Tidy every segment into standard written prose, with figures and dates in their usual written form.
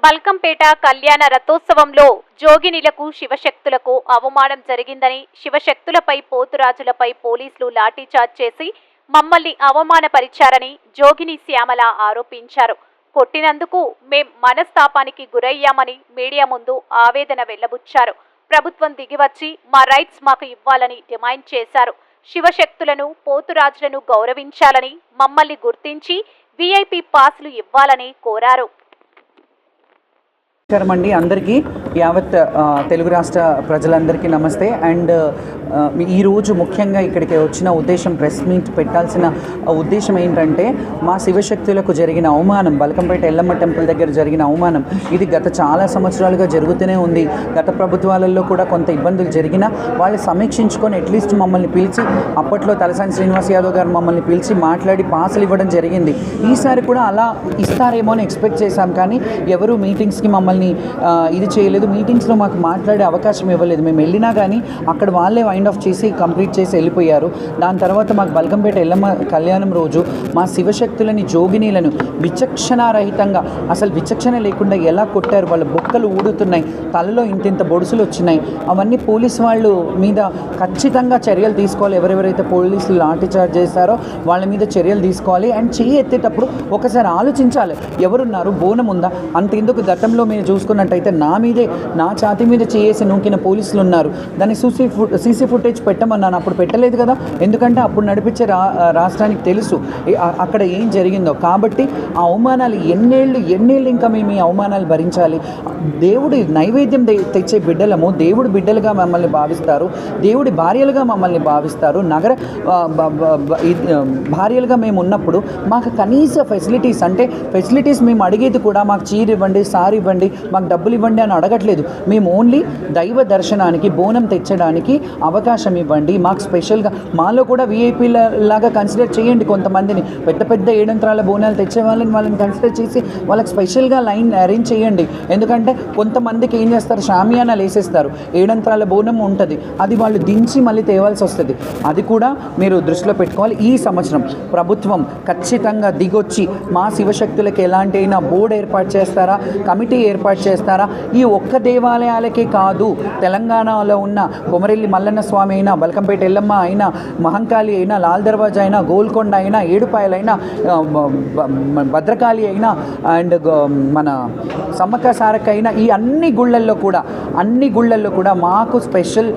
మల్కంపేట కళ్యాణ రథోత్సవంలో జోగినీలకు శివశక్తులకు అవమానం జరిగిందని, శివశక్తులపై పోతురాజులపై పోలీసులు లాఠీచార్జ్ చేసి మమ్మల్ని అవమానపరిచారని జోగిని శ్యామల ఆరోపించారు. కొట్టినందుకు మేం మనస్తాపానికి గురయ్యామని మీడియా ముందు ఆవేదన వెళ్లబుచ్చారు. ప్రభుత్వం దిగివచ్చి మా రైట్స్ మాకు ఇవ్వాలని డిమాండ్ చేశారు. శివశక్తులను పోతురాజులను గౌరవించాలని, మమ్మల్ని గుర్తించి వీఐపీ పాస్లు ఇవ్వాలని కోరారు. నమస్కారం అండి అందరికీ, యావత్ తెలుగు రాష్ట్ర ప్రజలందరికీ నమస్తే. అండ్ ఈరోజు ముఖ్యంగా ఇక్కడికి వచ్చిన ఉద్దేశం, ప్రెస్ మీట్ పెట్టాల్సిన ఉద్దేశం ఏంటంటే, మా శివశక్తులకు జరిగిన అవమానం, బల్కంపేట ఎల్లమ్మ టెంపుల్ దగ్గర జరిగిన అవమానం ఇది గత చాలా సంవత్సరాలుగా జరుగుతూనే ఉంది. గత ప్రభుత్వాలలో కూడా కొంత ఇబ్బందులు జరిగినా వాళ్ళు సమీక్షించుకొని అట్లీస్ట్ మమ్మల్ని పిలిచి, అప్పట్లో తలసాని శ్రీనివాస్ యాదవ్ గారు మమ్మల్ని పిలిచి మాట్లాడి పాసులు ఇవ్వడం జరిగింది. ఈసారి కూడా అలా ఇస్తారేమో అని ఎక్స్పెక్ట్ చేశాం, కానీ ఎవరు మీటింగ్స్కి మమ్మల్ని ఇది చేయలేదు. మీటింగ్స్లో మాకు మాట్లాడే అవకాశం ఇవ్వలేదు. మేము వెళ్ళినా కానీ అక్కడ వాళ్ళే వైండ్ ఆఫ్ చేసి కంప్లీట్ చేసి వెళ్ళిపోయారు. దాని తర్వాత మాకు బల్కంపేట ఎల్లమ్మ కళ్యాణం రోజు మా శివశక్తులని, జోగినీలను విచక్షణారహితంగా, అసలు విచక్షణ లేకుండా ఎలా కొట్టారు. వాళ్ళ బొక్కలు ఊడుతున్నాయి, తలలో ఇంతింత బొడుసులు వచ్చినాయి. అవన్నీ పోలీసు వాళ్ళు మీద ఖచ్చితంగా చర్యలు తీసుకోవాలి. ఎవరెవరైతే పోలీసులు లాఠీ చార్జ్ చేస్తారో వాళ్ళ మీద చర్యలు తీసుకోవాలి. అండ్ చెయ్యి ఎత్తేటప్పుడు ఒకసారి ఆలోచించాలి, ఎవరున్నారు, బోనం ఉందా. అంతెందుకు, గతంలో మీరు చూసుకున్నట్టయితే నా మీదే, నా ఛాతీ మీద చేసి నూకిన పోలీసులు ఉన్నారు. దాన్ని సీసీ ఫుటేజ్ పెట్టమన్నాను, అప్పుడు పెట్టలేదు కదా. ఎందుకంటే అప్పుడు నడిపించే రాష్ట్రానికి తెలుసు అక్కడ ఏం జరిగిందో. కాబట్టి ఆ అవమానాలు ఎన్నేళ్ళు ఇంకా మేము ఈ అవమానాలు భరించాలి. దేవుడి నైవేద్యం తెచ్చే బిడ్డలము, దేవుడి బిడ్డలుగా మమ్మల్ని భావిస్తారు, దేవుడి భార్యలుగా మమ్మల్ని భావిస్తారు. నగర భార్యలుగా మేము ఉన్నప్పుడు మాకు కనీస ఫెసిలిటీస్, అంటే ఫెసిలిటీస్ మేము అడిగేది కూడా మాకు చీర ఇవ్వండి, సారీ ఇవ్వండి, మాకు డబ్బులు ఇవ్వండి అని అడగట్లేదు. మేము ఓన్లీ దైవ దర్శనానికి, బోనం తెచ్చడానికి అవకాశం ఇవ్వండి. మాకు స్పెషల్గా మాలో కూడా వీఐపీ లాగా కన్సిడర్ చేయండి. కొంతమందిని పెద్ద పెద్ద ఏడంత్రాల బోనాలు తెచ్చే వాళ్ళని కన్సిడర్ చేసి వాళ్ళకి స్పెషల్గా లైన్ అరేంజ్ చేయండి. ఎందుకంటే కొంతమందికి ఏం చేస్తారు, షామియానాలు వేసేస్తారు, ఏడంత్రాల బోనం ఉంటుంది, అది వాళ్ళు దించి మళ్ళీ తేవాల్సి వస్తుంది. అది కూడా మీరు దృష్టిలో పెట్టుకోవాలి. ఈ సంవత్సరం ప్రభుత్వం ఖచ్చితంగా దిగొచ్చి మా శివశక్తులకి ఎలాంటి అయినా బోర్డు ఏర్పాటు చేస్తారా, కమిటీ ఏర్పాటు చేస్తారా. ఈ ఒక్క దేవాలయాలకే కాదు, తెలంగాణలో ఉన్న కొమరెల్లి మల్లన్న స్వామి అయినా, బల్కంపేట ఎల్లమ్మ అయినా, మహంకాళి అయినా, లాల్ దర్వాజా అయినా, గోల్కొండ అయినా, ఏడుపాయలైనా, భద్రకాళి అయినా, అండ్ మన సమ్మక్క సారక్క అయినా, ఈ అన్ని గుళ్ళల్లో కూడా మాకు స్పెషల్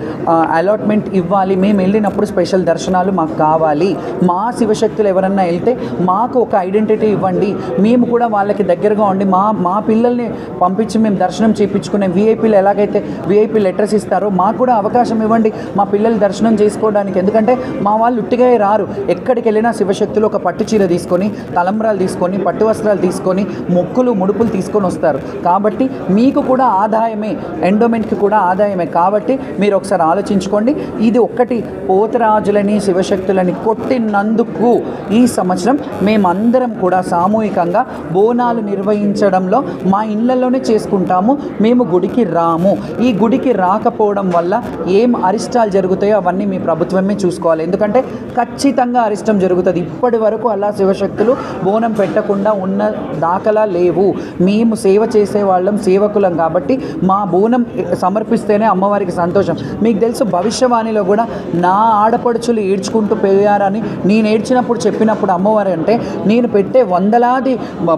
అలాట్మెంట్ ఇవ్వాలి. మేము వెళ్ళినప్పుడు స్పెషల్ దర్శనాలు మాకు కావాలి. మా శివశక్తులు ఎవరన్నా వెళ్తే మాకు ఒక ఐడెంటిటీ ఇవ్వండి. మేము కూడా వాళ్ళకి దగ్గరగా ఉండి మా పిల్లల్ని పంపించి మేము దర్శనం చేయించుకునే వీఐపీలు ఎలాగైతే వీఐపీ లెటర్స్ ఇస్తారో మాకు కూడా అవకాశం ఇవ్వండి మా పిల్లలు దర్శనం చేసుకోవడానికి. ఎందుకంటే మా వాళ్ళు ఉట్టిగా రారు. ఎక్కడికి వెళ్ళినా శివశక్తులు ఒక పట్టు చీర తీసుకొని, తలంబ్రాలు తీసుకొని, పట్టు వస్త్రాలు తీసుకొని, మొక్కులు ముడుపులు తీసుకొని వస్తారు. కాబట్టి మీకు కూడా ఆదాయమే, ఎండోమెంట్కి కూడా ఆదాయమే. కాబట్టి మీరు ఒకసారి ఆలోచించుకోండి. ఇది ఒక్కటి, పోతరాజులని శివశక్తులని కొట్టినందుకు ఈ సంవత్సరం మేమందరం కూడా సామూహికంగా బోనాలు నిర్వహించడంలో మా ఇళ్లలోనే చేసుకుంటాము. మేము గుడికి రాము. ఈ గుడికి రాకపోవడం వల్ల ఏం అరిష్టాలు జరుగుతాయో అవన్నీ మీ ప్రభుత్వమే చూసుకోవాలి. ఎందుకంటే ఖచ్చితంగా అరిష్టం జరుగుతుంది. ఇప్పటి వరకు అలా శివశక్తులు బోనం పెట్టకుండా ఉన్న దాఖలా లేవు. మేము సేవ చేసేవాళ్ళం, సేవకులం. కాబట్టి మా బోనం సమర్పిస్తేనే అమ్మవారికి సంతోషం. మీకు తెలుసు, భవిష్యవాణిలో కూడా నా ఆడపడుచులు ఏడ్చుకుంటూ పోయారని నేను ఏడ్చినప్పుడు చెప్పినప్పుడు అమ్మవారు అంటే, నేను పెట్టే వందలాది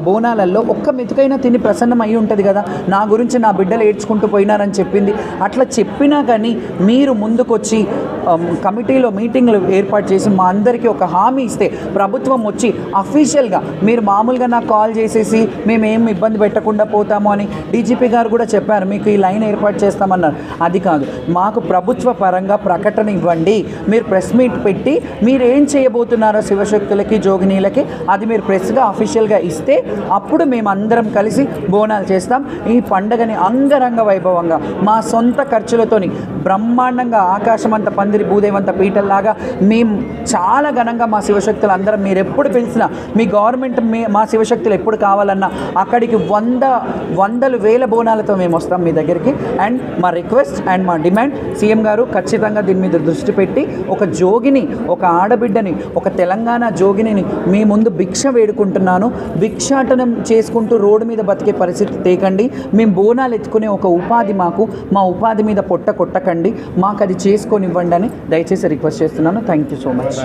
బోనాలలో ఒక్క మెతుకైనా తిని ప్రసన్నం అయి ఉంటుంది కదా, నా గురించి నా బిడ్డలు ఏడ్చుకుంటూ పోయినారని చెప్పింది. అట్లా చెప్పినా కానీ మీరు ముందుకొచ్చి కమిటీలో మీటింగ్లు ఏర్పాటు చేసి మా అందరికీ ఒక హామీ ఇస్తే, ప్రభుత్వం వచ్చి అఫీషియల్గా, మీరు మామూలుగా నాకు కాల్ చేసేసి మేమేం ఇబ్బంది పెట్టకుండా పోతాము అని డీజీపీ గారు కూడా చెప్పారు, మీకు ఈ లైన్ ఏర్పాటు చేస్తామన్నారు. అది కాదు, మాకు ప్రభుత్వ పరంగా ప్రకటన ఇవ్వండి. మీరు ప్రెస్ మీట్ పెట్టి మీరు ఏం చేయబోతున్నారో శివశక్తులకి, జోగినీలకి, అది మీరు ప్రెస్గా అఫీషియల్గా ఇస్తే అప్పుడు మేమందరం కలిసి బోనాలు చేస్తాం. ఈ పండగని అంగరంగ వైభవంగా మా సొంత ఖర్చులతోని బ్రహ్మాండంగా ఆకాశమంత పందిరి, భూదేవంత పీటల్లాగా మేము చాలా ఘనంగా మా శివశక్తులు అందరం, మీరు ఎప్పుడు పిలిచినా, మీ గవర్నమెంట్ మా శివశక్తులు ఎప్పుడు కావాలన్నా అక్కడికి వందలు వేల బోనాలతో మేము వస్తాం మీ దగ్గరికి. అండ్ మా రిక్వెస్ట్ అండ్ మా డిమాండ్, సీఎం గారు ఖచ్చితంగా దీని మీద దృష్టి పెట్టి ఒక జోగిని, ఒక ఆడబిడ్డని, ఒక తెలంగాణ జోగిని మీ ముందు భిక్ష వేడుకుంటున్నాను. భిక్షాటనం చేసుకుంటూ రోడ్డు మీద బతికే పరిస్థితి తేకండి. ఇవ్వండి. మేము బోనాలు ఎత్తుకునే ఒక ఉపాధి మాకు, మా ఉపాధి మీద పొట్ట కొట్టకండి, మాకు అది చేసుకొని ఇవ్వండి అని దయచేసి రిక్వెస్ట్ చేస్తున్నాను. Thank you so much.